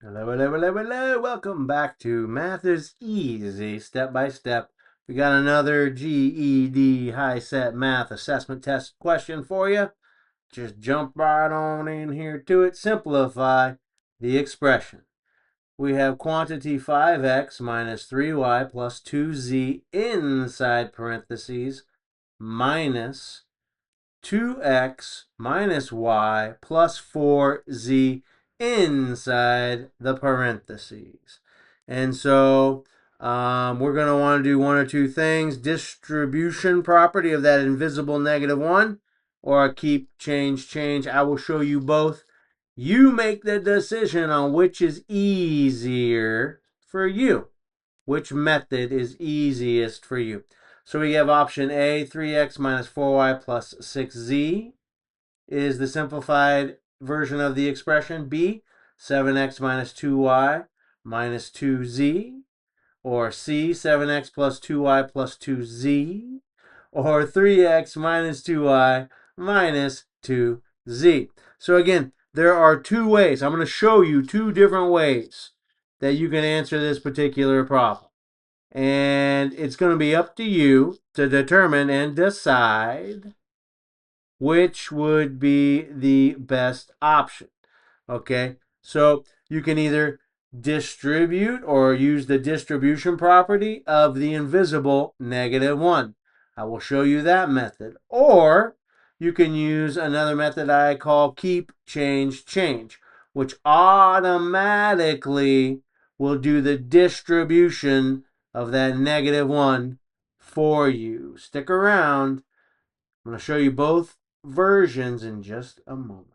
Hello, hello, hello, hello. Welcome back to Math is Easy, step by step. We got another GED HiSET math assessment test question for you. Just jump right on in here to it. Simplify the expression. We have quantity 5x minus 3y plus 2z inside parentheses minus 2x minus y plus 4z inside the parentheses. And so we're going to want to do one or two things. Distribution property of that invisible -1 or a keep, change. I will show you both. You make the decision on which is easier for you. Which method is easiest for you? So we have option A, 3x minus 4y plus 6z is the simplified version of the expression. B, 7x minus 2y minus 2z. Or C, 7x plus 2y plus 2z. Or 3x minus 2y minus 2z. So again, there are two ways. I'm going to show you two different ways that you can answer this particular problem. And it's going to be up to you to determine and decide which would be the best option. Okay, so you can either distribute or use the distribution property of the invisible -1. I will show you that method. Or you can use another method I call keep, change, which automatically will do the distribution of that -1 for you. Stick around. I'm going to show you both versions in just a moment.